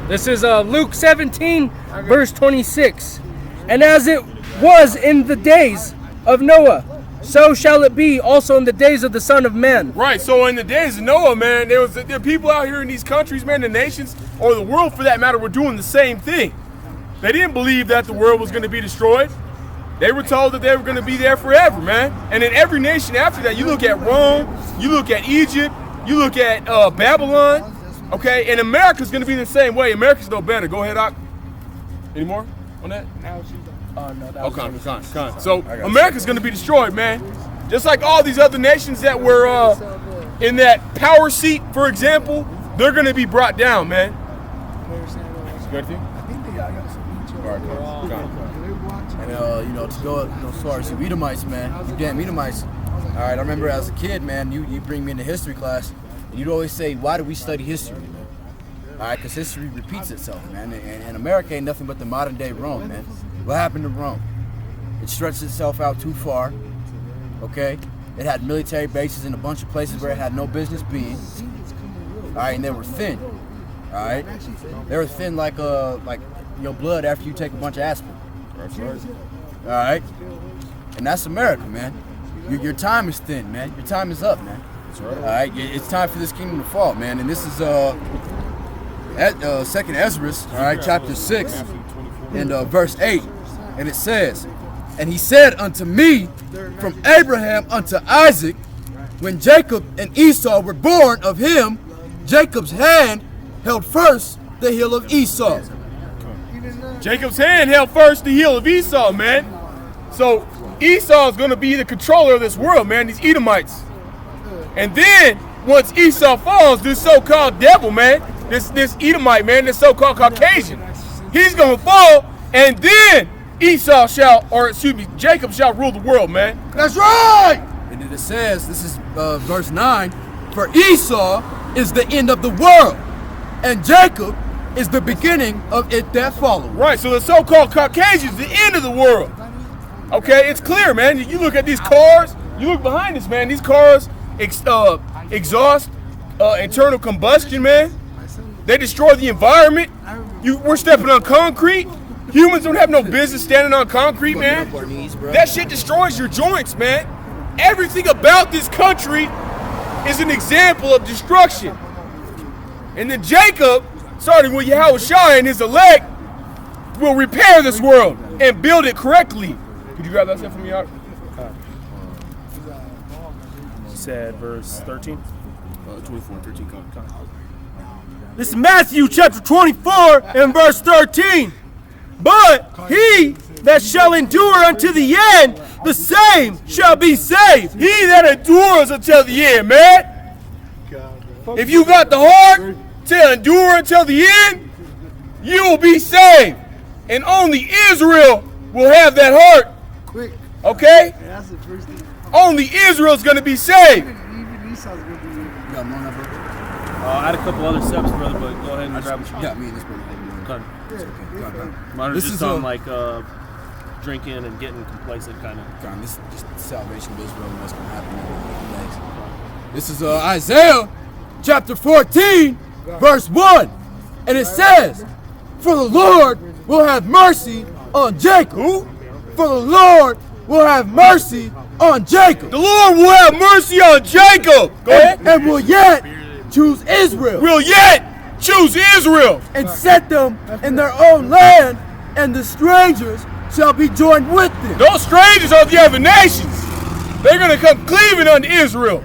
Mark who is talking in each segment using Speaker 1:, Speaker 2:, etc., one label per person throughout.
Speaker 1: This is Luke 17, verse 26. And as it was in the days of Noah, so shall it be also in the days of the Son of Man.
Speaker 2: Right, so in the days of Noah, man, there are people out here in these countries, man, the nations, or the world for that matter, were doing the same thing. They didn't believe that the world was going to be destroyed. They were told that they were going to be there forever, man. And in every nation after that, you look at Rome, you look at Egypt, you look at Babylon, okay? And America's going to be the same way. America's no better. Go ahead, Doc. Any more on that?
Speaker 1: No, that
Speaker 2: was So America's going to be destroyed, man. Just like all these other nations that were in that power seat, for example, they're going to be brought down, man. Good thing?
Speaker 3: And to go as far as you Edomites, man, you damn Edomites. All right, I remember as a kid, man, you bring me into history class, and you'd always say, why do we study history, man? All right, because history repeats itself, man, and America ain't nothing but the modern day Rome, man. What happened to Rome? It stretched itself out too far, okay? It had military bases in a bunch of places where it had no business being. All right, and they were thin, all right? They were thin like your blood after you take a bunch of aspirin. All right? And that's America, man. Your time is thin, man. Your time is up, man. All right? It's time for this kingdom to fall, man. And this is Second Ezra, all right, chapter 6 and verse 8. And it says, and he said unto me, from Abraham unto Isaac, when Jacob and Esau were born of him, Jacob's hand held first the heel of Esau.
Speaker 2: Jacob's hand held first the heel of Esau, man. So Esau is going to be the controller of this world, man, these Edomites. And then, once Esau falls, this so-called devil, man, this Edomite, man, this so-called Caucasian, he's going to fall, and then Jacob shall rule the world, man.
Speaker 3: That's right! And then it says, this is verse 9, for Esau is the end of the world, and Jacob is the beginning of it that follows.
Speaker 2: Right, so the so-called Caucasian is the end of the world. Okay, it's clear, man. You look at these cars, you look behind us, man. These cars exhaust internal combustion, man. They destroy the environment. We're stepping on concrete. Humans don't have no business standing on concrete, man. That shit destroys your joints, man. Everything about this country is an example of destruction. And then Jacob, starting with Yahushua and his elect, will repair this world and build it correctly. Could you grab that stuff from me, Art?
Speaker 4: You said verse 13?
Speaker 2: 24, 13, come.
Speaker 4: This is Matthew chapter 24 and verse 13. But he that shall endure unto the end, the same shall be saved.
Speaker 2: He that endures until the end, man. If you got the heart to endure until the end, you will be saved. And only Israel will have that heart. Okay? Only Israel is going to be saved.
Speaker 4: I had a couple other steps, brother, but go ahead and grab what you
Speaker 3: got. Me and this brother.
Speaker 4: Mine are just on like drinking and getting complacent, kind of.
Speaker 3: God, this is just the salvation of Israel and what's going to happen. This is Isaiah chapter 14, verse 1. And it says, for the Lord will have mercy on Jacob. Who? For the Lord will have mercy on Jacob.
Speaker 2: The Lord will have mercy on Jacob. Go ahead.
Speaker 3: And will yet choose Israel.
Speaker 2: Will yet choose Israel.
Speaker 3: And set them in their own land, and the strangers shall be joined with them.
Speaker 2: Those strangers are the other nations. They're going to come cleaving unto Israel.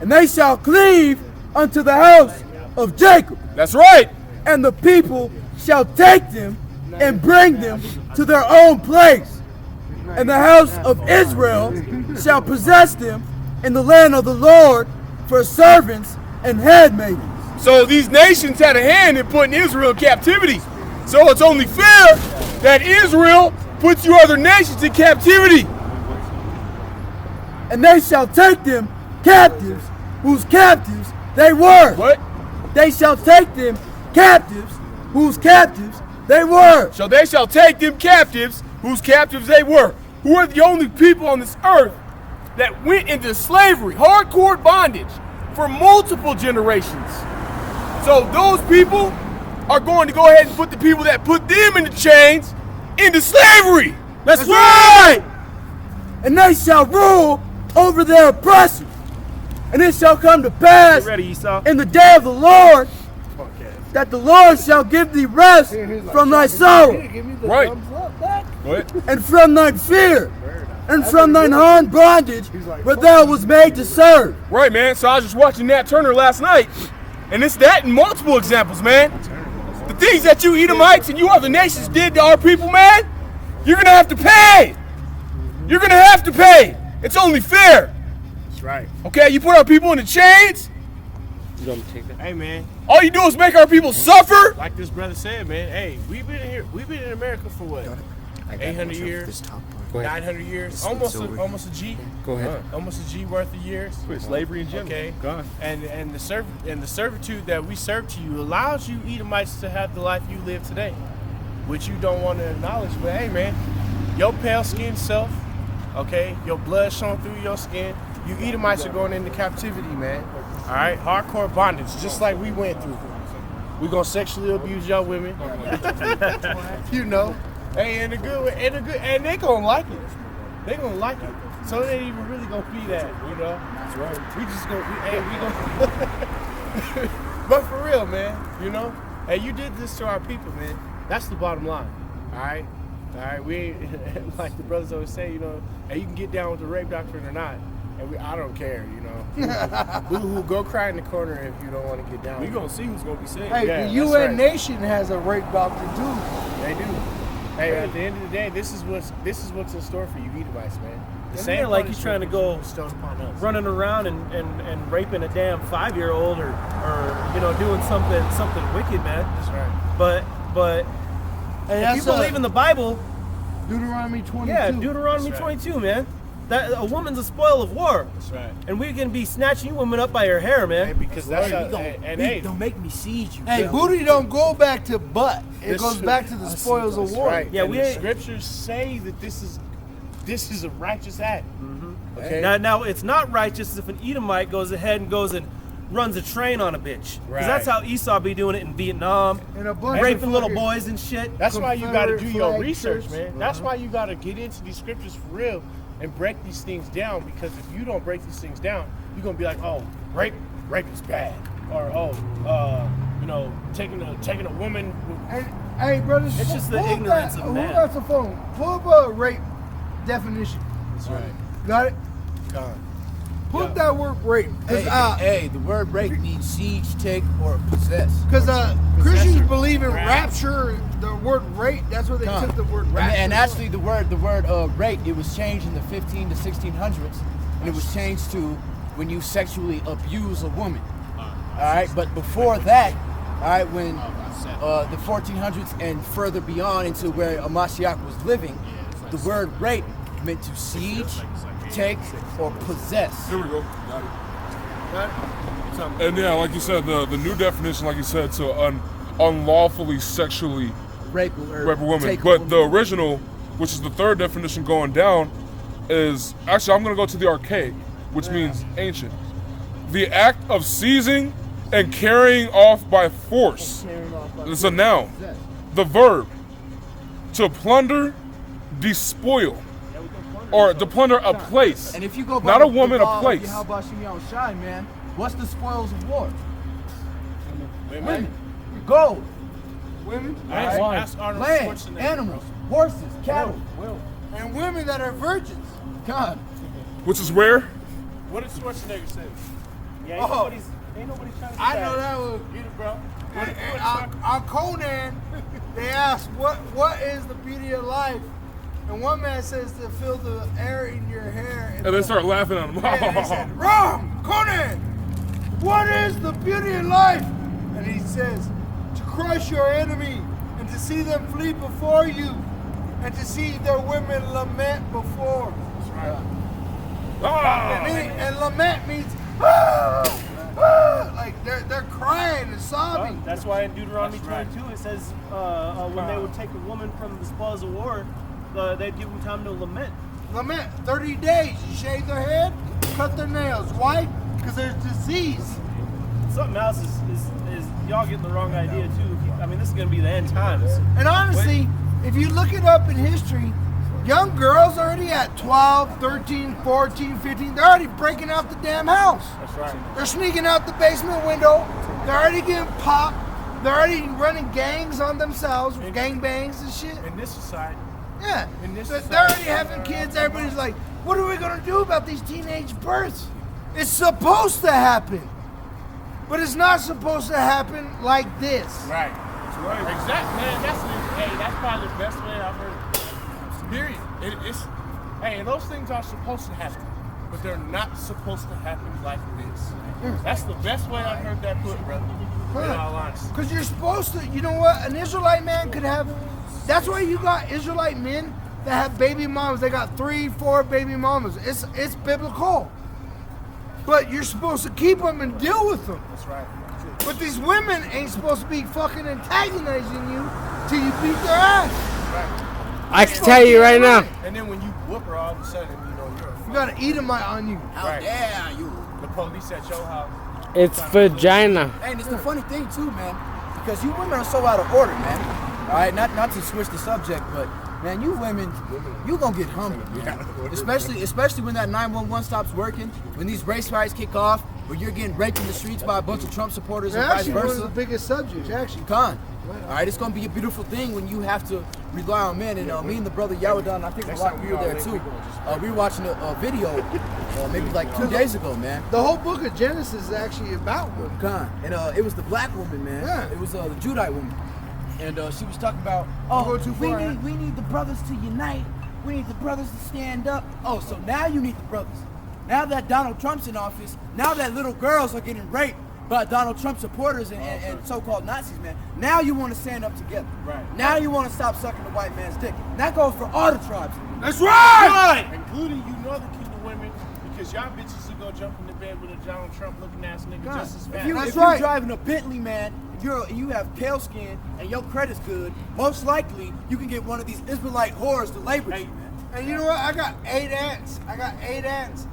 Speaker 3: And they shall cleave unto the house of Jacob.
Speaker 2: That's right.
Speaker 3: And the people shall take them and bring them to their own place. And the house of Israel shall possess them in the land of the Lord for servants and handmaidens.
Speaker 2: So these nations had a hand in putting Israel in captivity. So it's only fair that Israel puts you other nations in captivity.
Speaker 3: And they shall take them captives, whose captives they were.
Speaker 2: What?
Speaker 3: They shall take them captives, whose captives they were.
Speaker 2: So they shall take them captives, whose captives they were. Who are the only people on this earth that went into slavery, hardcore bondage, for multiple generations. So those people are going to go ahead and put the people that put them in the chains into slavery.
Speaker 4: That's right!
Speaker 3: And they shall rule over their oppressors. And it shall come to pass
Speaker 4: Get ready, Esau.
Speaker 3: in the day of the Lord that the Lord shall give thee rest from thy sorrow,
Speaker 2: Right. Go ahead.
Speaker 3: and from thine fear, and from thine hard bondage where thou was made to serve.
Speaker 2: Right, man. So I was just watching Nat Turner last night, and it's that in multiple examples, man. The things that you Edomites and you other nations did to our people, man, you're gonna have to pay. You're gonna have to pay. It's only fair.
Speaker 4: That's right.
Speaker 2: Okay, you put our people in the chains.
Speaker 1: You want me to take that?
Speaker 4: Hey, man.
Speaker 2: All you do is make our people suffer.
Speaker 4: Like this brother said, man. Hey, we've been here. We've been in America for what? 800 years,
Speaker 1: Go ahead.
Speaker 4: 900 years, almost a G.
Speaker 1: Go ahead.
Speaker 4: Almost a G worth of years.
Speaker 2: Slavery in general.
Speaker 4: Okay.
Speaker 2: God.
Speaker 4: And the servitude that we serve to you allows you Edomites to have the life you live today, which you don't want to acknowledge. But hey, man, your pale skinned self, okay, your blood showing through your skin. You Edomites are going into captivity, man. All right, hardcore bondage, just like we went through. We gonna sexually abuse y'all women, you know. Hey, and and they gonna like it. They gonna like it. So it ain't even really gonna be that, you know. That's right. We just gonna, but for real, man, you know. Hey, you did this to our people, man. That's the bottom line. All right. We ain't, like the brothers always say, you know. Hey, you can get down with the rape doctrine or not. And I don't care, you know. Boo-hoo, go cry in the corner if you don't want to get down.
Speaker 2: We gonna see who's gonna be saved.
Speaker 5: Hey,
Speaker 4: Yeah,
Speaker 5: the
Speaker 4: that's
Speaker 5: UN
Speaker 4: right.
Speaker 5: nation has a rape doctrine too.
Speaker 4: They do. Hey, at the end of the day, this is what's in store for you, Edomites, man. The
Speaker 6: Isn't it like he's trying to go
Speaker 4: bestowed upon us.
Speaker 6: running around and raping a damn 5-year-old or you know doing something wicked, man?
Speaker 4: That's right.
Speaker 6: But
Speaker 5: Hey,
Speaker 6: if you believe in the Bible,
Speaker 5: Deuteronomy 22.
Speaker 6: yeah, Deuteronomy
Speaker 4: That's right.
Speaker 6: 22, man. That a woman's a spoil of war,
Speaker 4: That's right.
Speaker 6: and we can be snatching you women up by your hair,
Speaker 4: Hey,
Speaker 6: man.
Speaker 4: because that's how, hey,
Speaker 3: Don't make me siege you.
Speaker 5: Hey, booty don't go back to butt. It
Speaker 4: this
Speaker 5: goes
Speaker 4: is-
Speaker 5: back to the spoils of
Speaker 4: that's
Speaker 5: war.
Speaker 4: right.
Speaker 6: Yeah,
Speaker 4: And
Speaker 6: we
Speaker 4: the
Speaker 6: ain't-
Speaker 4: scriptures say that this is a righteous act. Okay.
Speaker 6: Now it's not righteous if an Edomite goes ahead and goes and runs a train on a bitch, because
Speaker 4: Right.
Speaker 6: that's how Esau be doing it in Vietnam,
Speaker 5: And a bunch
Speaker 6: raping
Speaker 5: of
Speaker 6: little
Speaker 5: fucking-
Speaker 6: boys and shit.
Speaker 4: That's why you got to do your
Speaker 5: Confederate
Speaker 4: research,
Speaker 5: flag
Speaker 4: man. That's why you got to get into these scriptures for real and break these things down. Because if you don't break these things down, you're gonna be like, oh, rape is bad, or you know, taking a woman.
Speaker 5: Hey, brothers,
Speaker 6: It's just the
Speaker 5: pull up
Speaker 6: ignorance
Speaker 5: that,
Speaker 6: of man.
Speaker 5: Who got the phone? Pull up a rape definition.
Speaker 4: That's right.
Speaker 5: Got it?
Speaker 4: God.
Speaker 5: Pull up that word rape.
Speaker 3: Hey, the word rape means siege, take, or possess.
Speaker 5: Because Christians
Speaker 4: Possessor.
Speaker 5: believe in
Speaker 4: Rap.
Speaker 5: rapture. The word rape, that's where they took the word rapture.
Speaker 3: And actually, the word rape, it was changed in the 15 to 1600s, and it was changed to when you sexually abuse a woman. All right, but before that, all right, when the 1400s and further beyond into where Mashiach was living, the word rape meant to siege, take, or possess.
Speaker 7: Here we go. And yeah, like you said, the new definition, like you said, to unlawfully sexually
Speaker 3: Rape
Speaker 7: rape a woman.
Speaker 3: take a
Speaker 7: But
Speaker 3: woman.
Speaker 7: the original, which is the third definition going down, is actually I'm gonna go to the archaic, which means ancient. The act of seizing and carrying off by force. It's a noun. The verb to plunder, despoil, or to plunder a place.
Speaker 3: And if you go by
Speaker 7: Not a
Speaker 3: the
Speaker 7: woman, a
Speaker 3: law of
Speaker 7: place.
Speaker 3: Yahweh Shimei Shai, man, what's the spoils of war? Women, gold,
Speaker 5: Women
Speaker 4: Ask Arnold
Speaker 3: land,
Speaker 4: Schwarzenegger.
Speaker 3: animals, horses, cattle.
Speaker 5: and women that are virgins.
Speaker 3: God.
Speaker 7: Which is where?
Speaker 4: What did Schwarzenegger say?
Speaker 6: Yeah,
Speaker 5: Oh.
Speaker 6: ain't nobody trying to
Speaker 5: I know that was.
Speaker 4: Get it, bro.
Speaker 5: On Conan, they asked, what is the beauty of life? And one man says to feel the air in your hair.
Speaker 7: And they start laughing at him.
Speaker 5: And they said, wrong, Conan! What is the beauty of life? And he says, to crush your enemy and to see them flee before you and to see their women lament before. That's right. And lament means, like they're crying and sobbing.
Speaker 6: That's why in Deuteronomy 22 it says when they would take a woman from the spoils of war, they'd give them time to lament.
Speaker 5: Lament 30 days. You shave their head, cut their nails. Why? Because there's disease.
Speaker 6: something else is y'all getting the wrong idea too. I mean, this is gonna be the end times.
Speaker 5: And honestly, if you look it up in history, young girls already at 12, 13, 14, 15, they're already breaking out the damn house.
Speaker 4: That's right.
Speaker 5: They're sneaking out the basement window. They're already getting popped. They're already running gangs on themselves, gang bangs and shit.
Speaker 4: In this society,
Speaker 5: Yeah.
Speaker 4: in this
Speaker 5: They're
Speaker 4: society,
Speaker 5: already having kids. Everybody's like, what are we going to do about these teenage births? It's supposed to happen. But it's not supposed to happen like this.
Speaker 4: right? Exactly, man. That's probably the best way I've heard. Period. And those things are supposed to happen, but they're not supposed to happen like this. That's the best way I've heard that put, brother. In all honesty.
Speaker 5: Because you're supposed to, you know what? An Israelite man could have, that's why you got Israelite men that have baby mamas. They got 3, 4 baby mamas. It's biblical. But you're supposed to keep them and deal with them.
Speaker 4: That's right.
Speaker 5: But these women ain't supposed to be fucking antagonizing you till you beat their ass.
Speaker 1: I can tell you right now.
Speaker 4: And then when you whoop her, all of a sudden, you're a
Speaker 5: You got an Edomite on you.
Speaker 3: How
Speaker 4: Right.
Speaker 3: dare you?
Speaker 4: the police at your house.
Speaker 1: It's vagina.
Speaker 3: And it's the funny thing too, man, because you women are so out of order, man. All right, not to switch the subject, but man, you women, you gonna get humbled, man. Especially when that 911 stops working, when these race riots kick off, when you're getting raped in the streets by a bunch of Trump supporters and vice
Speaker 5: Actually, one of
Speaker 3: versa.
Speaker 5: the biggest subjects, actually.
Speaker 3: Con. All right, it's gonna be a beautiful thing when you have to rely on men. And me and the brother Yawadan, I think a lot we were there too. We were watching a video maybe like 2 days ago, man.
Speaker 5: The whole book of Genesis is actually about women.
Speaker 3: Con. And it was the black woman, man.
Speaker 5: Yeah.
Speaker 3: It was the Judite woman. And she was talking about,
Speaker 5: go too far, huh?
Speaker 3: we need the brothers to unite. We need the brothers to stand up. Oh, so now you need the brothers. Now that Donald Trump's in office, now that little girls are getting raped by Donald Trump supporters and so-called Nazis, man. Now you want to stand up together.
Speaker 4: Right.
Speaker 3: Now you want to stop sucking the white man's dick. And that goes for all the tribes.
Speaker 5: That's right!
Speaker 4: Including you northern kingdom women, because y'all bitches will go jump in the bed with a Donald Trump looking ass nigga
Speaker 3: God,
Speaker 4: just as
Speaker 3: if
Speaker 4: fast.
Speaker 3: you,
Speaker 5: That's
Speaker 3: if
Speaker 5: right.
Speaker 3: you're driving a Bentley, man, you have pale skin and your credit's good, most likely you can get one of these Israelite whores to labor you, man.
Speaker 5: And you know what? I got 8 ants.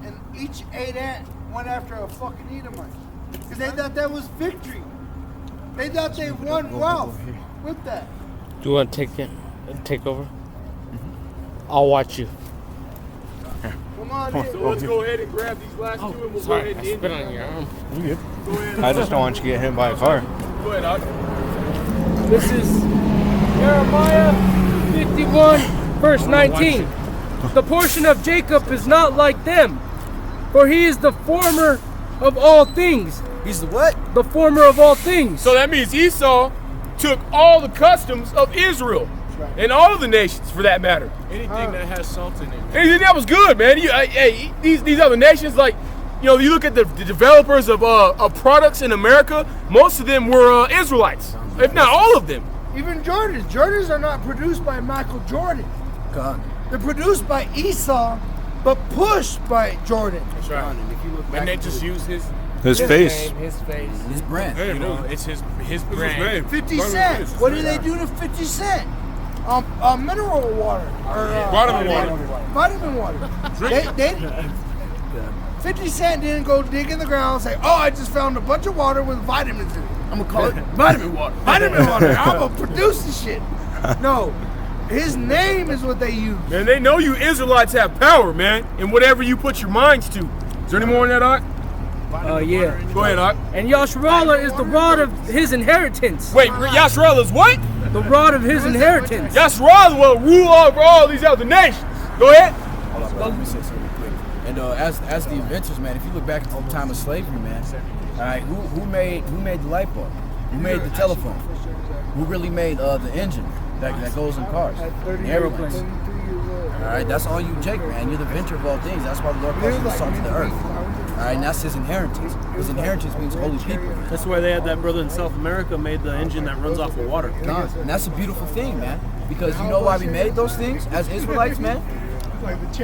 Speaker 5: And each 8 ant went after a fucking Edomite. Because they thought that was victory. They thought they won wealth with that.
Speaker 1: Do you want to take over? I'll watch you.
Speaker 5: Come on in.
Speaker 2: So let's go ahead and grab these last two and we'll go ahead and end
Speaker 1: Spit
Speaker 2: it.
Speaker 1: on your arm.
Speaker 8: You good?
Speaker 2: Go ahead.
Speaker 8: I just don't want you to get hit by a car.
Speaker 2: Go ahead, Doc.
Speaker 1: This is Jeremiah 51, verse 19. The portion of Jacob is not like them, for he is the former of all things.
Speaker 3: He's the what?
Speaker 1: The former of all things.
Speaker 2: So that means Esau took all the customs of Israel and all of the nations, for that matter.
Speaker 4: Anything that has salt in it.
Speaker 2: And that was good, man. Hey, these other nations, like, you know, you look at the developers of products in America, most of them were Israelites, if not all of them.
Speaker 5: Even Jordans. Jordans are not produced by Michael Jordan.
Speaker 3: God.
Speaker 5: They're produced by Esau, but pushed by Jordan.
Speaker 4: That's right.
Speaker 3: And if you look back
Speaker 4: And they
Speaker 3: at
Speaker 4: just use his
Speaker 8: face.
Speaker 4: name, his face.
Speaker 3: his brand.
Speaker 2: Hey,
Speaker 4: You know,
Speaker 2: man.
Speaker 4: it's his
Speaker 2: This is
Speaker 4: brand.
Speaker 2: name.
Speaker 5: 50
Speaker 2: Burn
Speaker 5: Cent.
Speaker 2: this.
Speaker 5: What did they do to 50 Cent? Mineral water. Or, vitamin water. They 50 Cent didn't go dig in the ground and say, oh, I just found a bunch of water with vitamins in it.
Speaker 3: I'm gonna call it
Speaker 2: Vitamin water.
Speaker 5: Vitamin water. I'm going to produce this shit. No. His name is what they use.
Speaker 2: Man, they know you Israelites have power, man, in whatever you put your minds to. Is there any more on that, Doc?
Speaker 1: Yeah.
Speaker 2: Go ahead, Doc.
Speaker 1: And Yasharallah is the rod of his inheritance.
Speaker 2: Wait, Yasharallah is what?
Speaker 1: The rod of his inheritance.
Speaker 2: Yasharallah will rule over all these other nations. Go ahead.
Speaker 3: Let me say something quick. And as the inventors, man, if you look back at the time of slavery, man, all right, who made the light bulb? Who made the telephone? Who really made the engine that goes in cars, the airplanes? All right, that's all you, Jake, man. You're the inventor of all things. That's why the Lord calls you the salt of the earth. All right, and that's his inheritance. His inheritance means holy people.
Speaker 6: That's why they had that brother in South America made the engine that runs off of water.
Speaker 3: God, and that's a beautiful thing, man. Because you know why we made those things as Israelites, man?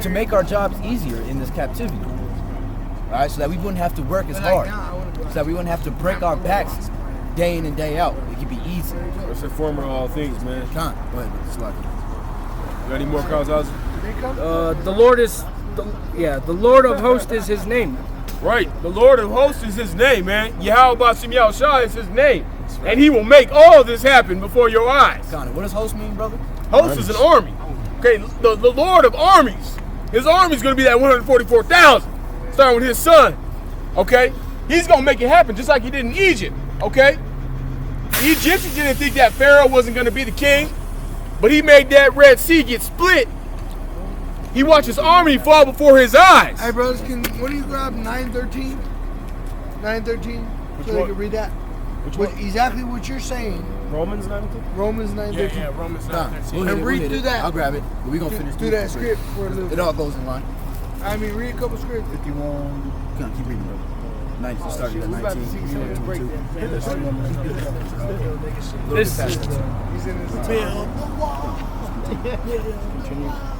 Speaker 3: To make our jobs easier in this captivity. All right, so that we wouldn't have to work as hard. So that we wouldn't have to break our backs day in and day out. It could be easy.
Speaker 2: That's the former of all things, man.
Speaker 3: Con, go ahead, it's like
Speaker 2: You got any more calls, Ozzy?
Speaker 1: The Lord is, the Lord of hosts is his name.
Speaker 2: Right. The Lord of hosts is his name, man. Yahweh Shem Yahushua is his name. And he will make all this happen before your eyes.
Speaker 3: Connie, what does host mean, brother?
Speaker 2: Host is an army. Okay, the Lord of armies. His army is going to be that 144,000, starting with his son. Okay? He's going to make it happen just like he did in Egypt. Okay? The Egyptians didn't think that Pharaoh wasn't going to be the king, but he made that Red Sea get split. He watched his army fall before his eyes.
Speaker 5: Hey, brothers, what do you grab? 9:13? 9:13? So they can read that. Exactly what you're saying.
Speaker 6: Romans 19?
Speaker 5: Romans 9:13.
Speaker 4: Yeah, Romans 9:13.
Speaker 3: We'll hit
Speaker 5: And
Speaker 3: it,
Speaker 5: read
Speaker 3: we'll hit
Speaker 5: through
Speaker 3: it.
Speaker 5: that.
Speaker 3: I'll grab it. But we're going to finish
Speaker 5: Do that script for a little
Speaker 3: It
Speaker 5: bit.
Speaker 3: all goes in line.
Speaker 5: I mean, read a couple scripts.
Speaker 3: 51. Come on, keep reading, brother. 19, starting at
Speaker 5: We're about to
Speaker 3: 19.
Speaker 5: see some of the breakdown.
Speaker 1: This
Speaker 5: He's in his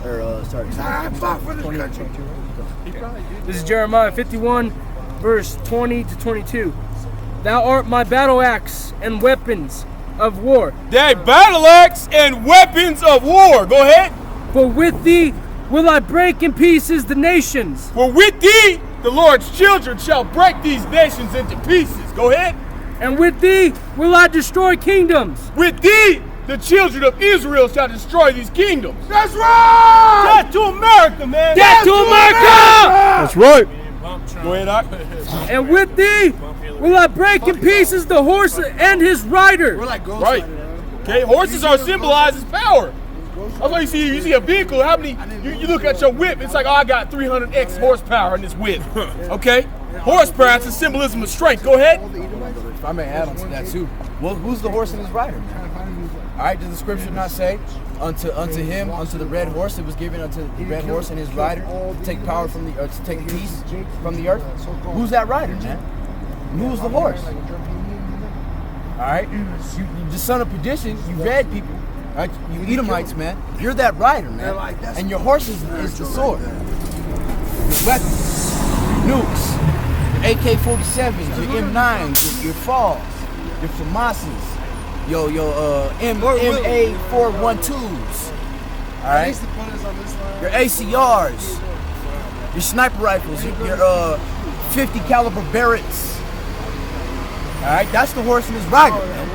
Speaker 3: Or, sorry.
Speaker 5: I fought for this country.
Speaker 1: This is Jeremiah 51, verse 20 to 22. Thou art my battle axe and weapons of war.
Speaker 2: Thy battle axe and weapons of war. Go ahead.
Speaker 1: For with thee will I break in pieces the nations,
Speaker 2: For with thee, the Lord's children shall break these nations into pieces. Go ahead.
Speaker 1: and with thee will I destroy kingdoms.
Speaker 2: With thee, the children of Israel shall destroy these kingdoms.
Speaker 5: That's right!
Speaker 2: Death to America, man.
Speaker 1: Death to America!
Speaker 2: That's right. Go ahead, Doc.
Speaker 1: And with thee will I break in pieces the horse and his rider.
Speaker 5: We're like Ghost
Speaker 2: Right.
Speaker 5: Rider, man.
Speaker 2: Okay, horses are symbolized as power. That's why you see a vehicle, how many, you look at your whip, it's like, oh, I got 300x horsepower in this whip. Okay? Horsepower is a symbolism of strength. Go ahead.
Speaker 3: If I may add on to that too. Well, who's the horse and his rider, man? All right, does the scripture not say, unto him, unto the red horse, it was given unto the red horse and his rider to take power from the earth, to take peace from the earth? Who's that rider, man? Who's the horse? All right, you the son of perdition, you red people, all right? You Edomites, man. You're that rider, man. And your horse is the sword. Your weapons, your nukes, your AK-47s, your M9s, your FALs, your FAMASs, your MA412s, all right? Your ACRs, your sniper rifles, your 50 caliber Barretts. All right, that's the horse and his rider, man.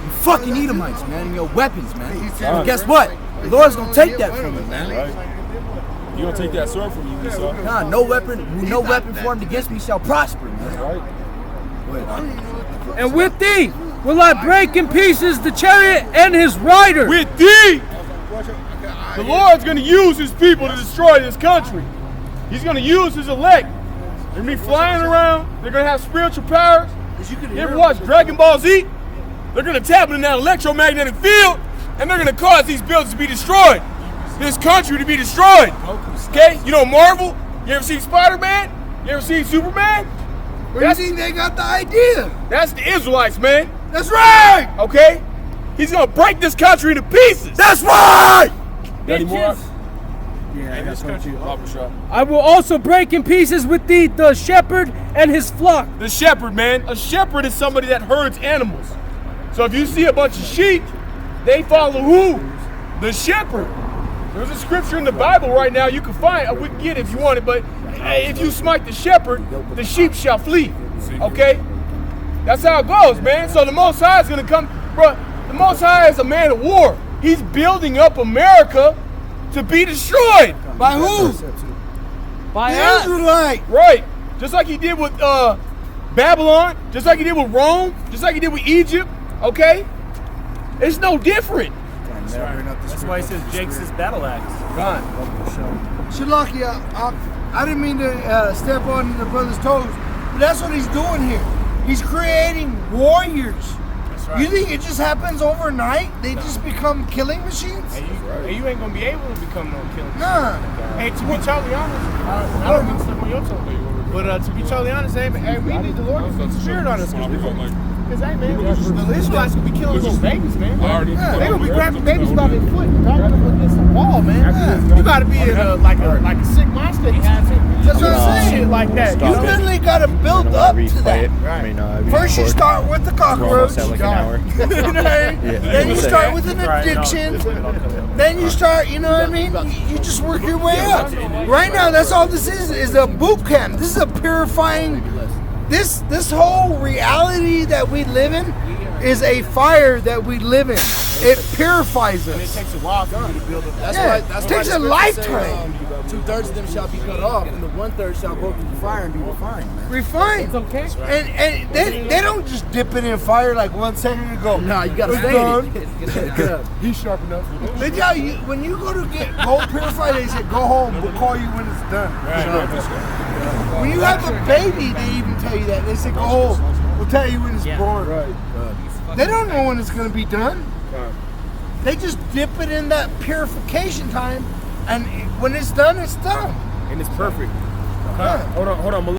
Speaker 3: You fucking Edomites, man, and your weapons, man. And guess what? The Lord's gonna take that from you, man.
Speaker 7: You gonna take that sword from you, Esau?
Speaker 3: Nah, no weapon formed against me shall prosper, man.
Speaker 1: And with thee will I break in pieces the chariot and his rider.
Speaker 2: With thee, the Lord's going to use his people to destroy this country. He's going to use his elect. They're going to be flying around. They're going to have spiritual powers. You ever watch Dragon Ball Z? They're going to tap in that electromagnetic field, and they're going to cause these buildings to be destroyed. This country to be destroyed. Okay? You know Marvel? You ever seen Spider-Man? You ever seen Superman?
Speaker 5: Where do you think they got the idea?
Speaker 2: That's the Israelites, man.
Speaker 5: That's right!
Speaker 2: Okay? He's going to break this country into pieces. That's right!
Speaker 7: Any more?
Speaker 1: I will also break in pieces with thee the shepherd and his flock.
Speaker 2: The shepherd, man. A shepherd is somebody that herds animals. So if you see a bunch of sheep, they follow who? The shepherd. There's a scripture in the Bible right now you can find. We can get it if you want it, but if you smite the shepherd, the sheep shall flee. Okay? That's how it goes, man. So the Most High is going to come. Bro, the Most High is a man of war. He's building up America to be destroyed.
Speaker 5: By who?
Speaker 1: By
Speaker 5: The
Speaker 1: us.
Speaker 5: Israelite.
Speaker 2: Right. Just like he did with Babylon, just like he did with Rome, just like he did with Egypt. Okay? It's no different.
Speaker 6: That's why he says Jake's his battle axe.
Speaker 5: Shalakia, I didn't mean to step on the brother's toes, but that's what he's doing here. He's creating warriors.
Speaker 4: That's right.
Speaker 5: You think it just happens overnight? They just become killing machines?
Speaker 4: Hey, you ain't gonna be able to become no killer.
Speaker 5: Nah.
Speaker 4: Hey, to be totally honest, I don't mean to step on your toes, but to be totally honest, hey, we need the Lord's spirit on us. Because, hey, man, the Israelites could be killing little babies, man. They gonna be grabbing babies by their foot and throwing them against the wall, man. You gotta be like a sick monster.
Speaker 5: That's what I'm saying.
Speaker 4: Shit like that.
Speaker 5: You literally gotta build up to that.
Speaker 8: I mean, we
Speaker 5: First you
Speaker 8: record.
Speaker 5: start with the
Speaker 8: We're
Speaker 5: cockroach.
Speaker 8: almost at like an hour.
Speaker 5: You know what I mean?
Speaker 8: Yeah.
Speaker 5: Then you start with an
Speaker 6: Right, no.
Speaker 5: addiction. Then you start, you know what I mean? You just work your way up. Right now, that's all this is a boot camp. This is a purifying. This whole reality that we live in is a fire that we live in. It purifies
Speaker 3: And it
Speaker 5: us.
Speaker 3: takes a while for you to build up. That's
Speaker 5: Yeah,
Speaker 3: why.
Speaker 5: it
Speaker 3: That's
Speaker 5: takes
Speaker 3: why
Speaker 5: a
Speaker 3: the scriptures say,
Speaker 5: lifetime.
Speaker 3: 2/3 of them shall be cut off, and the 1/3 shall go through the fire and be refined. Man.
Speaker 5: Refined.
Speaker 1: Okay.
Speaker 5: And they don't just dip it in fire like 1 second ago.
Speaker 3: Nah, you gotta
Speaker 5: It's
Speaker 3: stay
Speaker 5: done.
Speaker 3: in it.
Speaker 2: He's sharp enough.
Speaker 5: They tell you when you go to get gold purified, they say go home. We'll call you when it's done. When you have a baby, they even tell you that. They say go home. We'll tell you when it's born. They don't know when it's gonna be done. They just dip it in that purification time, and when it's done, it's done.
Speaker 2: And it's perfect.
Speaker 5: Yeah.
Speaker 2: Hold on.